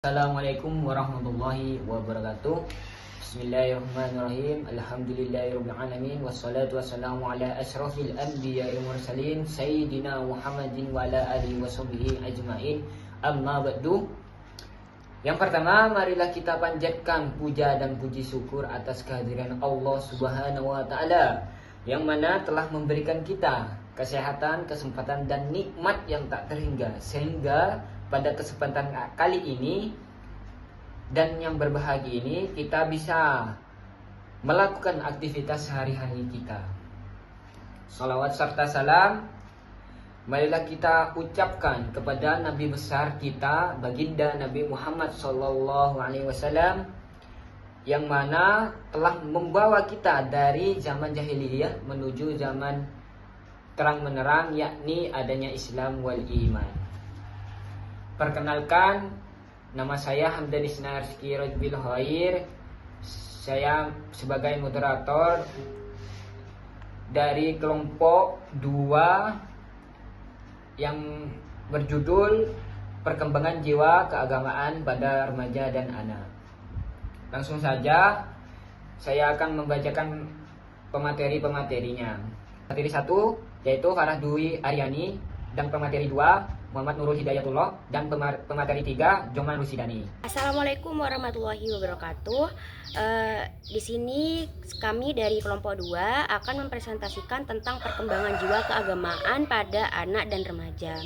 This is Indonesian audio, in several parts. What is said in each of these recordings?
Assalamualaikum warahmatullahi wabarakatuh. Bismillahirrahmanirrahim. Alhamdulillahirabbil alamin wassalatu wassalamu ala asyrafil anbiya'i wal mursalin sayyidina Muhammadin wa ala alihi washabbihi ajmain. Amma ba'du. Yang pertama, marilah kita panjatkan puja dan puji syukur atas kehadiran Allah Subhanahu wa taala yang mana telah memberikan kita kesehatan, kesempatan dan nikmat yang tak terhingga, sehingga pada kesempatan kali ini dan yang berbahagia ini kita bisa melakukan aktivitas sehari-hari kita. Salawat serta salam marilah kita ucapkan kepada Nabi besar kita, baginda Nabi Muhammad SAW, yang mana telah membawa kita dari zaman jahiliyah menuju zaman terang menerang, yakni adanya Islam wal iman. Perkenalkan, nama saya Hamdan Isnar Rizky Rajbil Khair. Saya sebagai moderator dari kelompok 2 yang berjudul Perkembangan Jiwa Keagamaan pada Remaja dan Anak. Langsung saja saya akan membacakan pemateri-pematerinya. Pemateri 1 yaitu Farah Dwi Aryani, dan pemateri 2 Muhammad Nurul Hidayatullah, dan pemateri 3 Joman Rusidani. Assalamualaikum warahmatullahi wabarakatuh. Di sini kami dari kelompok 2 akan mempresentasikan tentang perkembangan jiwa keagamaan pada anak dan remaja.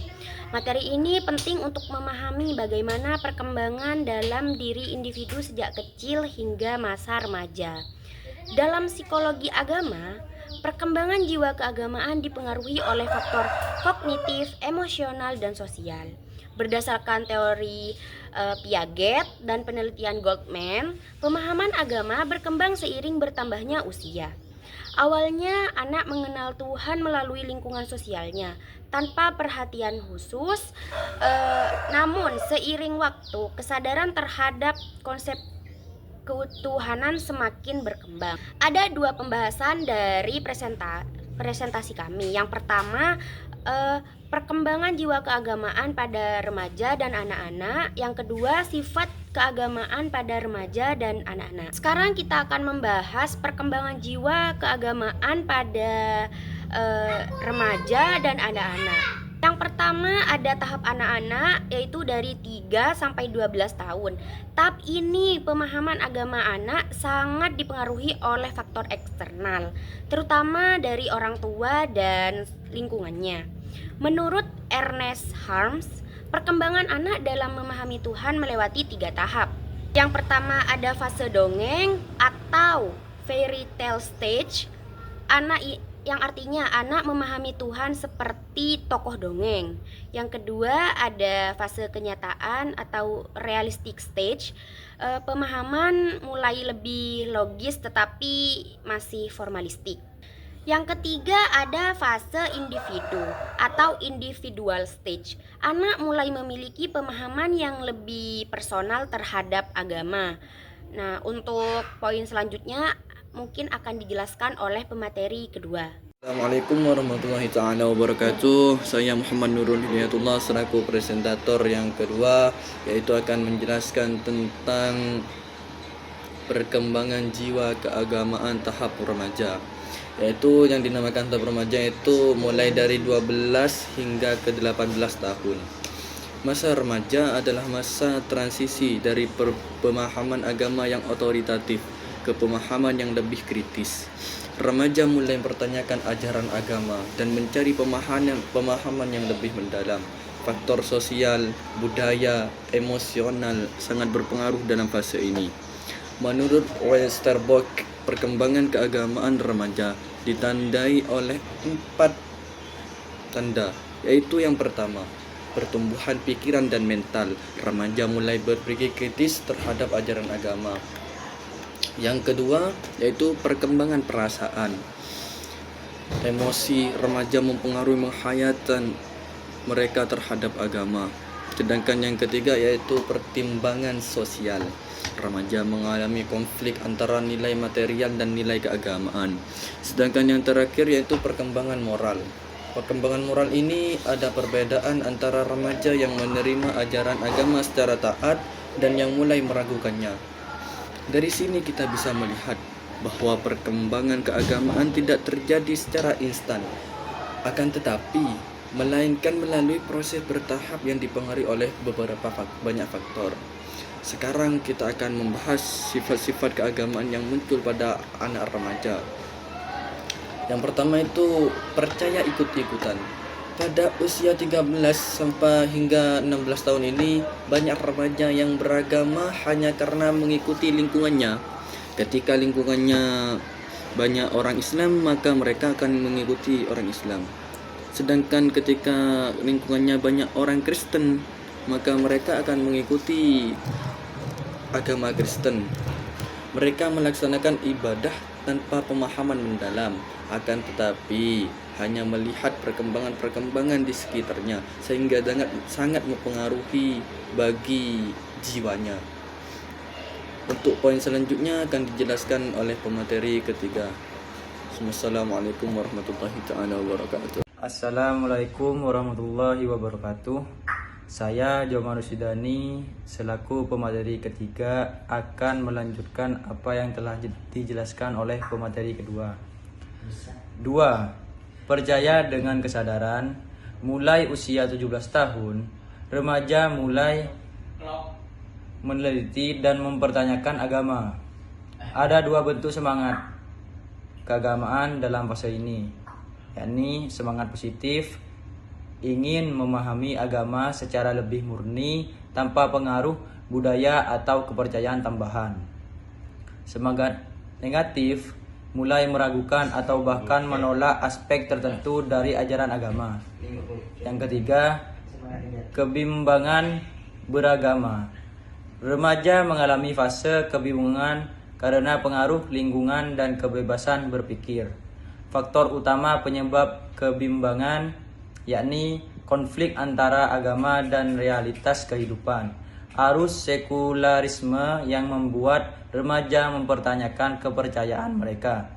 Materi ini penting untuk memahami bagaimana perkembangan dalam diri individu sejak kecil hingga masa remaja. Dalam psikologi agama, perkembangan jiwa keagamaan dipengaruhi oleh faktor kognitif, emosional, dan sosial. Berdasarkan teori Piaget dan penelitian Goldman, pemahaman agama berkembang seiring bertambahnya usia. Awalnya, anak mengenal Tuhan melalui lingkungan sosialnya, tanpa perhatian khusus. Namun, seiring waktu, kesadaran terhadap konsep ketuhanan semakin berkembang. Ada 2 pembahasan dari presentasi kami. Yang pertama, perkembangan jiwa keagamaan pada remaja dan anak-anak. Yang kedua, sifat keagamaan pada remaja dan anak-anak. Sekarang kita akan membahas perkembangan jiwa keagamaan pada remaja dan anak-anak. Yang pertama ada tahap anak-anak, yaitu dari 3 sampai 12 tahun. Tahap ini pemahaman agama anak sangat dipengaruhi oleh faktor eksternal, terutama dari orang tua dan lingkungannya. Menurut Ernest Harms, perkembangan anak dalam memahami Tuhan melewati 3 tahap. Yang pertama ada fase dongeng atau fairy tale stage, yang artinya anak memahami Tuhan seperti tokoh dongeng. Yang kedua ada fase kenyataan atau realistic stage. Pemahaman mulai lebih logis tetapi masih formalistik. Yang ketiga ada fase individu atau individual stage. Anak mulai memiliki pemahaman yang lebih personal terhadap agama. Nah, untuk poin selanjutnya mungkin akan dijelaskan oleh pemateri kedua. Assalamualaikum warahmatullahi taala wabarakatuh. Saya Muhammad Nurul Hidayatullah selaku presentator yang kedua, yaitu akan menjelaskan tentang perkembangan jiwa keagamaan tahap remaja, yaitu yang dinamakan tahap remaja itu mulai dari 12 hingga ke 18 tahun. Masa remaja adalah masa transisi dari pemahaman agama yang otoritatif ke pemahaman yang lebih kritis. Remaja mulai mempertanyakan ajaran agama dan mencari pemahaman yang lebih mendalam. Faktor sosial, budaya, emosional sangat berpengaruh dalam fase ini. Menurut Westerbork, perkembangan keagamaan remaja ditandai oleh 4 tanda, yaitu yang pertama, pertumbuhan pikiran dan mental. Remaja mulai berpikir kritis terhadap ajaran agama. Yang kedua yaitu perkembangan perasaan. Emosi remaja mempengaruhi menghayatan mereka terhadap agama. Sedangkan yang ketiga yaitu pertimbangan sosial. Remaja mengalami konflik antara nilai material dan nilai keagamaan. Sedangkan yang terakhir yaitu perkembangan moral. Perkembangan moral ini ada perbedaan antara remaja yang menerima ajaran agama secara taat dan yang mulai meragukannya. Dari sini kita bisa melihat bahwa perkembangan keagamaan tidak terjadi secara instan, akan tetapi melainkan melalui proses bertahap yang dipengaruhi oleh banyak faktor. Sekarang kita akan membahas sifat-sifat keagamaan yang muncul pada anak remaja. Yang pertama itu percaya ikut-ikutan. Pada usia 13 sampai hingga 16 tahun ini, banyak remaja yang beragama hanya karena mengikuti lingkungannya. Ketika lingkungannya banyak orang Islam, maka mereka akan mengikuti orang Islam. Sedangkan ketika lingkungannya banyak orang Kristen, maka mereka akan mengikuti agama Kristen. Mereka melaksanakan ibadah tanpa pemahaman mendalam, akan tetapi hanya melihat perkembangan-perkembangan di sekitarnya, sehingga sangat mempengaruhi bagi jiwanya. Untuk poin selanjutnya akan dijelaskan oleh pemateri ketiga. Assalamualaikum warahmatullahi wabarakatuh. Assalamualaikum warahmatullahi wabarakatuh. Saya Jomar Rusidani selaku pemateri ketiga akan melanjutkan apa yang telah dijelaskan oleh pemateri kedua. 2. Percaya dengan kesadaran. Mulai usia 17 tahun, remaja mulai meneliti dan mempertanyakan agama. Ada 2 bentuk semangat keagamaan dalam fase ini, yakni semangat positif, ingin memahami agama secara lebih murni tanpa pengaruh budaya atau kepercayaan tambahan. Semangat negatif, mulai meragukan atau bahkan menolak aspek tertentu dari ajaran agama. Yang ketiga, kebimbangan beragama. Remaja mengalami fase kebingungan karena pengaruh lingkungan dan kebebasan berpikir. Faktor utama penyebab kebimbangan yakni konflik antara agama dan realitas kehidupan. Arus sekularisme yang membuat remaja mempertanyakan kepercayaan mereka.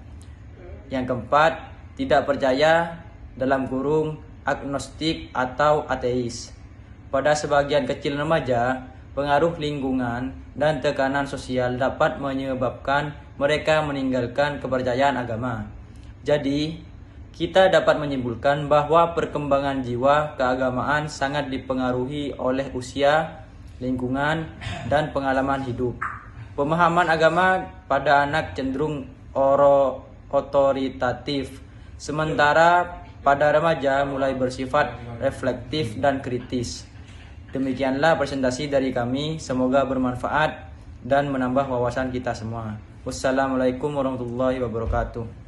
Yang keempat, tidak percaya dalam kurung agnostik atau ateis. Pada sebagian kecil remaja, pengaruh lingkungan dan tekanan sosial dapat menyebabkan mereka meninggalkan kepercayaan agama. Jadi, kita dapat menyimpulkan bahwa perkembangan jiwa keagamaan sangat dipengaruhi oleh usia, lingkungan, dan pengalaman hidup. Pemahaman agama pada anak cenderung otoritatif, sementara pada remaja mulai bersifat reflektif dan kritis. Demikianlah presentasi dari kami, semoga bermanfaat dan menambah wawasan kita semua. Wassalamualaikum warahmatullahi wabarakatuh.